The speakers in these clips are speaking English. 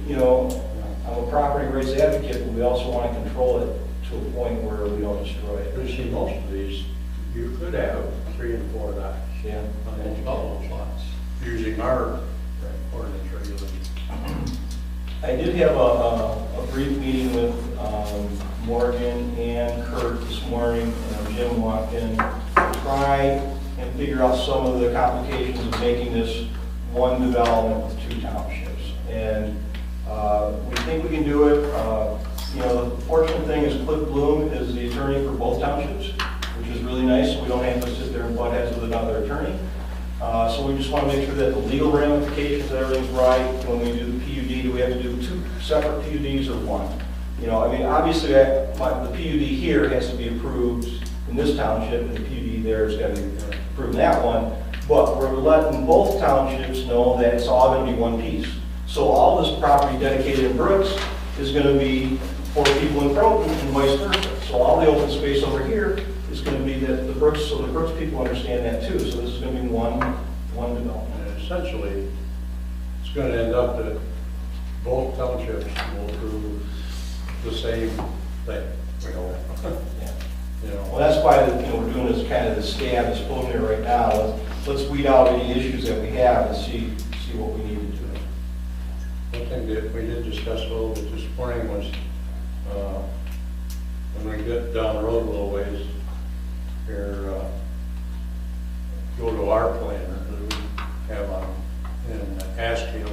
you know, I'm a property rights advocate, but we also want to control it to a point where we don't destroy it. You see, most of these, you could have 3 and 4 lots. Yeah. On most all those lots, using our ordinance regulations. I did have a brief meeting with Morgan and Kurt this morning, and Jim walked in to try and figure out some of the complications of making this one development with 2 townships. And we think we can do it. You know, the fortunate thing is Cliff Bloom is the attorney for both townships, which is really nice, so we don't have to sit there and butt heads with another attorney. So we just want to make sure that the legal ramifications, everything's right. When we do the PUD, do we have to do 2 separate PUDs or 1? You know, I mean, obviously, the PUD here has to be approved in this township, and the PUD there has got to be approved in that one. But we're letting both townships know that it's all going to be one piece. So all this property dedicated in Brooks is going to be for people in Croton and vice versa. So all the open space over here is going to be that the Brooks, so the Brooks people understand that too. So this is going to be one development. And essentially, it's going to end up that both townships will approve the same thing. You know. Yeah. You know. Well, that's why we're doing this kind of the stab, this preliminary right now. Let's weed out any issues that we have and see what we need to do. One thing that we did discuss a little bit this morning was when we get down the road a little ways, here, go to our planner that we have on and ask him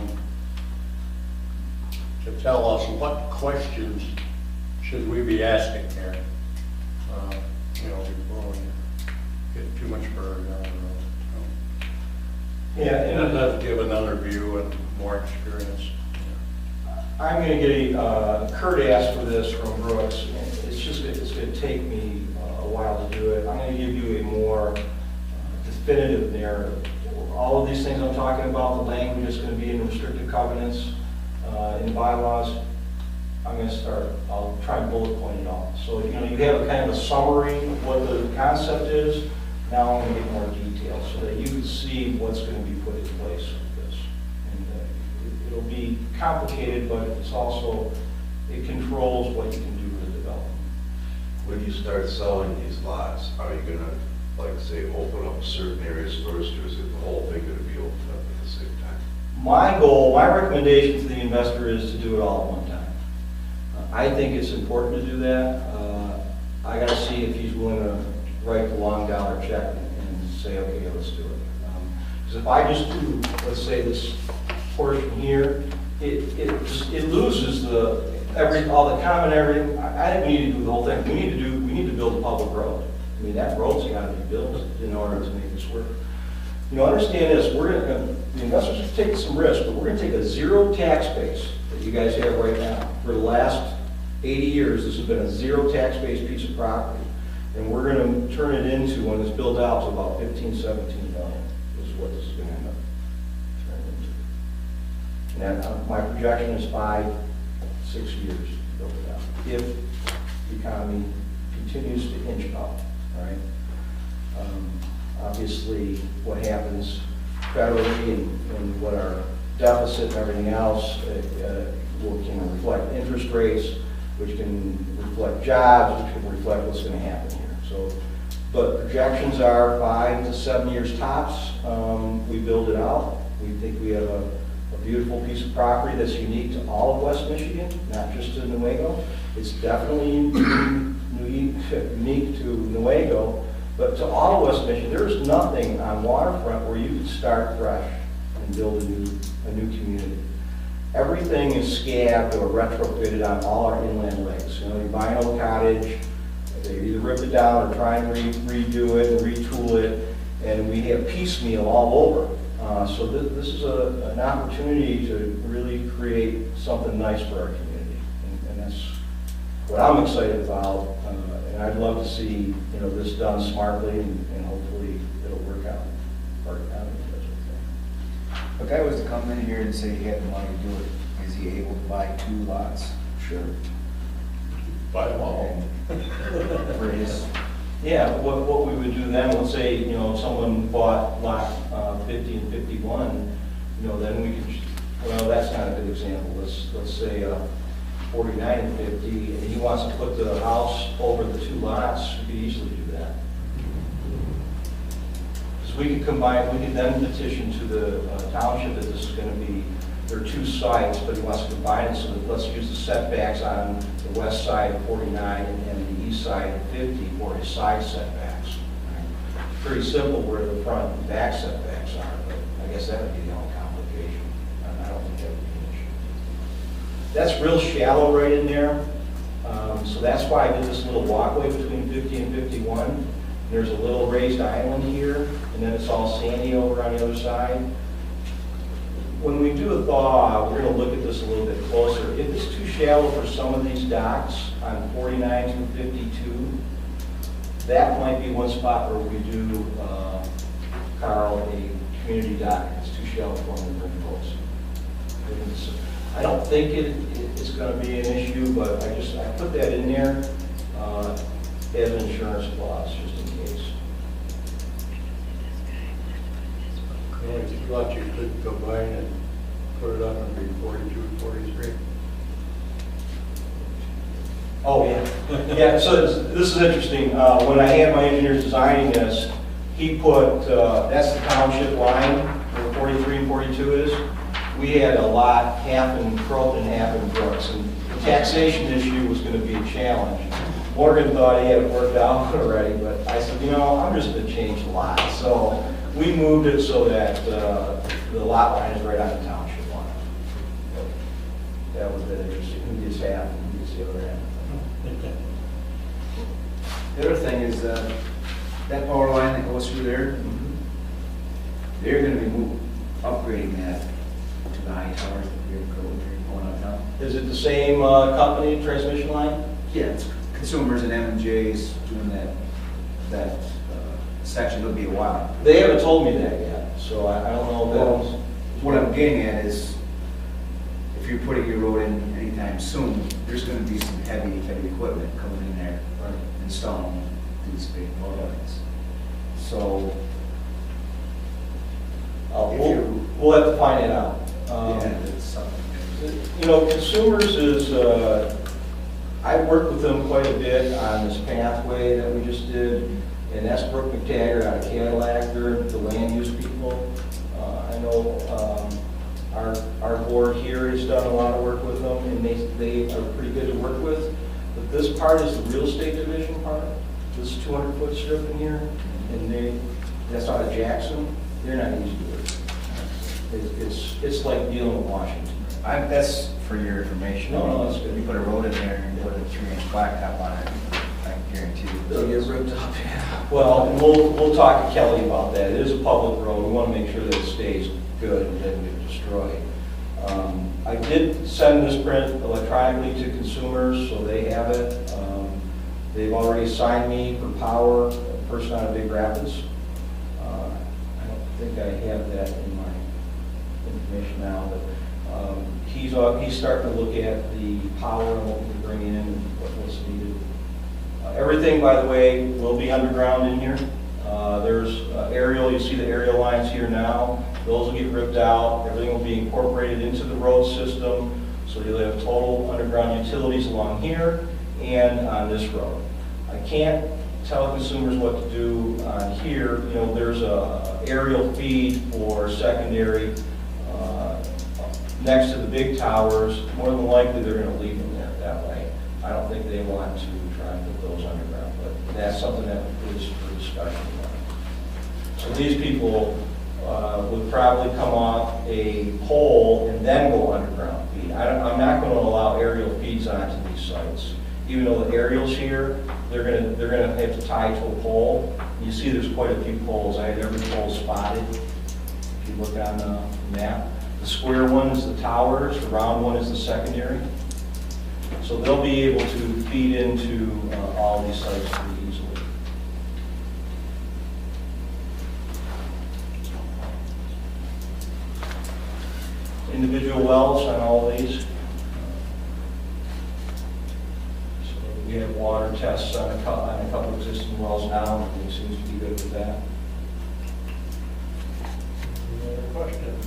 to tell us what questions should we be asking here, you know, before we get too much further down the road. Yeah, And it and does give another view and more experience. I'm going to get Kurt asked for this from Brooks. It's going to take me a while to do it. I'm going to give you a more definitive narrative. All of these things I'm talking about, the language is going to be in restrictive covenants, in bylaws. I'll try and bullet point it all. So, you know, you have a kind of a summary of what the concept is. Now I'm going to get more detail so that you can see what's going to be put in place with this. And it'll be complicated, but it's also, it controls what you can do with the development. When you start selling these lots, are you gonna, like, say, open up certain areas first, or is it the whole thing gonna be opened up at the same time? My goal, my recommendation to the investor is to do it all at one time. I think it's important to do that. I gotta see if he's willing to write the long dollar check and say, okay, let's do it. Because if I just do, let's say, this portion here, it loses all the common area. I think we need to do the whole thing. We need to build a public road. I mean, that road's got to be built in order to make this work. You know, understand this, the investors are taking some risk, but we're going to take a zero tax base that you guys have right now. For the last 80 years, this has been a zero tax base piece of property. And we're going to turn it into, when it's built out, to about 15, 17 million is what this is going to end up turning into. And my projection is 5, 6 years to build it out, if the economy continues to inch up, right? Obviously, what happens federally and what our deficit and everything else can reflect interest rates, which can reflect jobs, which can reflect what's going to happen here. So, but projections are 5 to 7 years tops. We build it out. We think we have a beautiful piece of property that's unique to all of West Michigan, not just to Newaygo. It's definitely unique to Newaygo, but to all of West Michigan. There's nothing on waterfront where you can start fresh and build a new community. Everything is scabbed or retrofitted on all our inland lakes. You know, you buy an old cottage, they either rip it down or try and redo it and retool it, and we have piecemeal all over. So this is an opportunity to really create something nice for our community, and that's what I'm excited about. And I'd love to see this done smartly, and hopefully it'll work out. If a guy was to come in here and say he had the money to do it, is he able to buy 2 lots? Sure. Buy them all. For his, Yeah, what we would do then, let's say, someone bought lot 50 and 51, then we could well, that's not a good example. Let's say 49 and 50, and he wants to put the house over the two lots, we could easily do that. Because we could combine, we could then petition to the township that this is going to be, there are two sites, but he wants to combine it, so that let's use the setbacks on the west side of 49 and the east side of 50 for his side setbacks. Pretty simple where the front and back setbacks are, but I guess that would be the only complication. I don't think that would be an issue. That's real shallow right in there, so that's why I did this little walkway between 50 and 51. There's a little raised island here, and then it's all sandy over on the other side. When we do a thaw, we're going to look at this a little bit closer. If it's too shallow for some of these docks on 49 through 52, that might be one spot where we do, Carl, a community dock. It's too shallow for them to bring boats. I don't think it's going to be an issue, but I put that in there as an insurance clause, just in case. If you thought you could combine and put it up and be 42, 43. Oh, yeah. Yeah, so this is interesting. When I had my engineers designing this, he put, that's the township line where 43 and 42 is. We had a lot, half in Croton, half in Brooks, and the taxation issue was going to be a challenge. Morgan thought he had it worked out already, but I said, I'm just going to change the lot. So we moved it so that the lot line is right on the township line. That was a bit interesting. Who gets half and who gets the other half? The other thing is, that power line that goes through there, they're gonna be upgrading that to the high towers that we're going up now. Is it the same company, transmission line? Yeah, it's Consumers and M&J's doing that section. It'll be a while. They haven't told me that yet, so I don't know if that Well, was... what I'm getting at is, if you're putting your road in anytime soon, there's gonna be some heavy equipment coming in there, Right. installing these big power lines. So, if you- We'll have to find it out. yeah, it's something. Consumers is, I've worked with them quite a bit on this pathway that we just did, and that's Brooke McTaggart out of Cadillac. They're the land use people. I know our board here has done a lot of work with them, and they are pretty good to work with. But this part is the real estate division part, this 200-foot strip in here, and that's out of Jackson. They're not easy to work with. It's like dealing with Washington. That's for your information. No, that's good. You put a road in there and you put a 3-inch blacktop on it, I can guarantee you. They'll get ripped up, yeah. Well, we'll talk to Kelly about that. It is a public road. We want to make sure that it stays good and doesn't get destroyed. I did send this print electronically to Consumers, so they have it. They've already assigned me for power, a person out of Big Rapids. I don't think I have that in my information now, but he's starting to look at the power and what we can bring in and what's needed. Everything, by the way, will be underground in here. There's aerial, you see the aerial lines here now. Those will get ripped out. Everything will be incorporated into the road system. So you'll have total underground utilities along here and on this road. I can't tell Consumers what to do on here. There's a aerial feed for secondary next to the big towers. More than likely, they're going to leave them there that way. I don't think they want to try and put those underground, but that's something that is for discussion. So these people would probably come off a pole and then go underground feed. I'm not going to allow aerial feeds onto these sites. Even though the aerial's here, they're going to have to tie to a pole. You see there's quite a few poles. I have every pole spotted. If you look on the map. The square one is the towers, the round one is the secondary. So they'll be able to feed into all these sites pretty easily. Individual wells on all these. So we have water tests on a couple existing wells now, and it seems to be good with that. Any other questions?